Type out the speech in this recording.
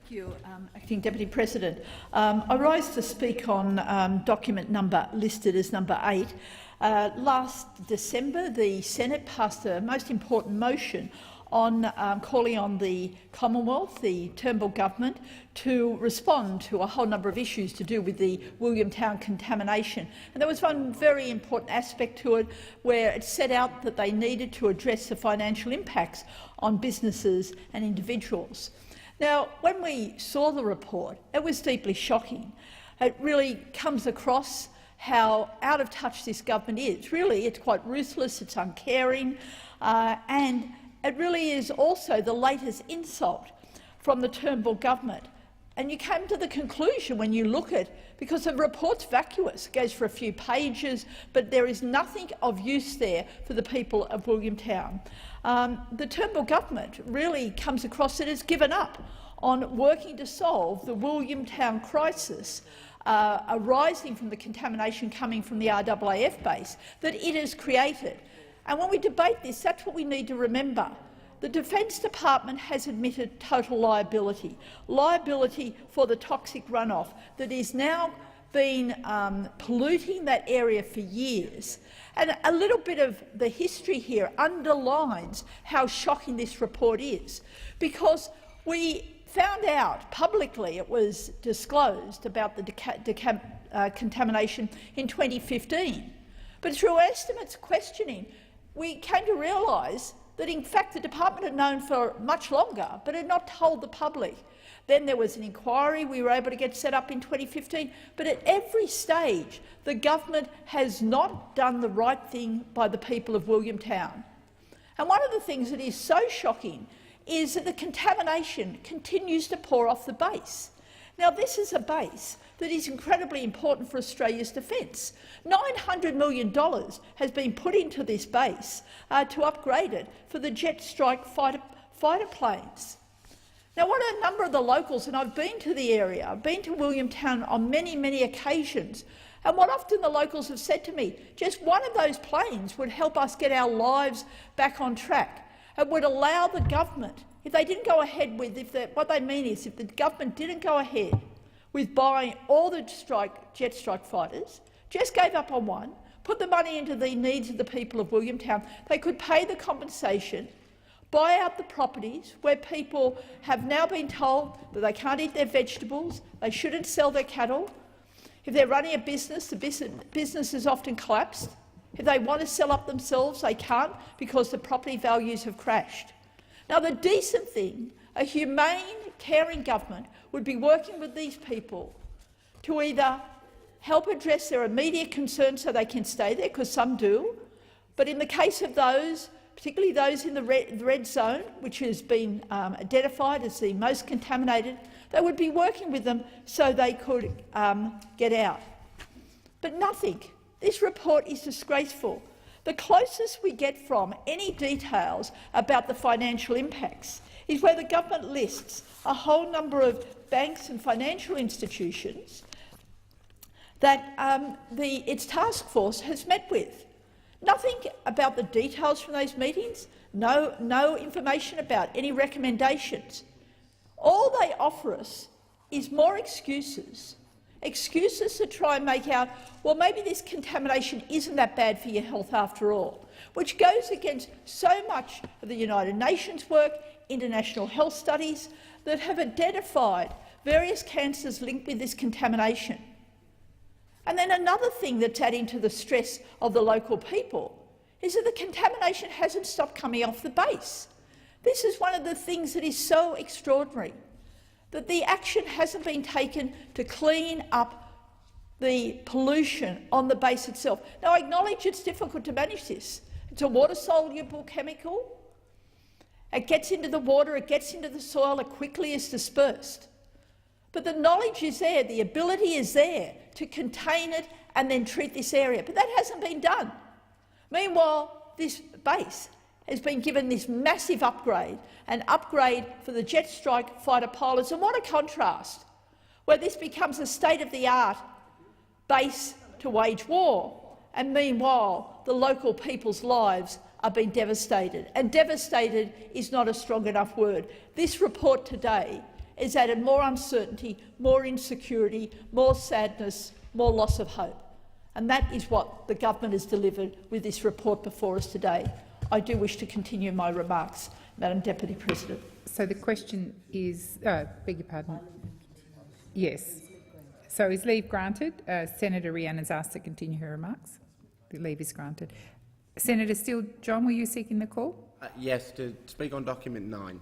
Thank you, Acting Deputy President. I rise to speak on document number listed as number 8. Last December, the Senate passed a most important motion on calling on the Commonwealth, the Turnbull government, to respond to a whole number of issues to do with the Williamtown contamination. And there was one very important aspect to it where it set out that they needed to address the financial impacts on businesses and individuals. Now, when we saw the report, it was deeply shocking. It really comes across how out of touch this government is. Really, it's quite ruthless, it's uncaring, and it really is also the latest insult from the Turnbull government. And you came to the conclusion when you look at, because the report's vacuous, it goes for a few pages, but there is nothing of use there for the people of Williamtown. The Turnbull government really comes across it as given up on working to solve the Williamtown crisis arising from the contamination coming from the RAAF base that it has created. And when we debate this, that's what we need to remember. The Defence Department has admitted total liability for the toxic runoff that is now been polluting that area for years. And a little bit of the history here underlines how shocking this report is, because we found out publicly, it was disclosed about the contamination in 2015. But through estimates questioning, we came to realise that in fact the department had known for much longer, but had not told the public. Then there was an inquiry we were able to get set up in 2015, but at every stage the government has not done the right thing by the people of Williamtown. And one of the things that is so shocking is that the contamination continues to pour off the base. Now, this is a base that is incredibly important for Australia's defence. $900 million has been put into this base to upgrade it for the Jet Strike fighter planes. Now, what a number of the locals, and I've been to the area, I've been to Williamtown on many, many occasions, and what often the locals have said to me, just one of those planes would help us get our lives back on track. It would allow the government, if they didn't go ahead with, what they mean is if the government didn't go ahead with buying all the Jet Strike fighters, just gave up on one, put the money into the needs of the people of Williamtown, they could pay the compensation, buy out the properties where people have now been told that they can't eat their vegetables, they shouldn't sell their cattle. If they're running a business, the business is often collapsed. If they want to sell up themselves, they can't because the property values have crashed. Now, the decent thing, a humane, caring government would be working with these people to either help address their immediate concerns so they can stay there, because some do, but in the case of those, particularly those in the red zone, which has been identified as the most contaminated, they would be working with them so they could get out. But nothing. This report is disgraceful. The closest we get from any details about the financial impacts is where the government lists a whole number of banks and financial institutions that its task force has met with. Nothing about the details from those meetings, no information about any recommendations. All they offer us is more excuses to try and make out, well, maybe this contamination isn't that bad for your health after all, which goes against so much of the United Nations work, international health studies that have identified various cancers linked with this contamination. And then another thing that's adding to the stress of the local people is that the contamination hasn't stopped coming off the base. This is one of the things that is so extraordinary, that the action hasn't been taken to clean up the pollution on the base itself. Now, I acknowledge it's difficult to manage this. It's a water-soluble chemical. It gets into the water, it gets into the soil, it quickly is dispersed. But the knowledge is there, the ability is there to contain it and then treat this area. But that hasn't been done. Meanwhile, this base has been given this massive upgrade, an upgrade for the Jet Strike fighter pilots. And what a contrast, where this becomes a state-of-the-art base to wage war, and meanwhile the local people's lives are being devastated. And devastated is not a strong enough word. This report today has added more uncertainty, more insecurity, more sadness, more loss of hope. And that is what the government has delivered with this report before us today. I do wish to continue my remarks, Madam Deputy President. So the question is, beg your pardon. Yes. So is leave granted? Senator Rhiannon has asked to continue her remarks. The leave is granted. Senator Steele, John, were you seeking the call? Yes, to speak on document 9.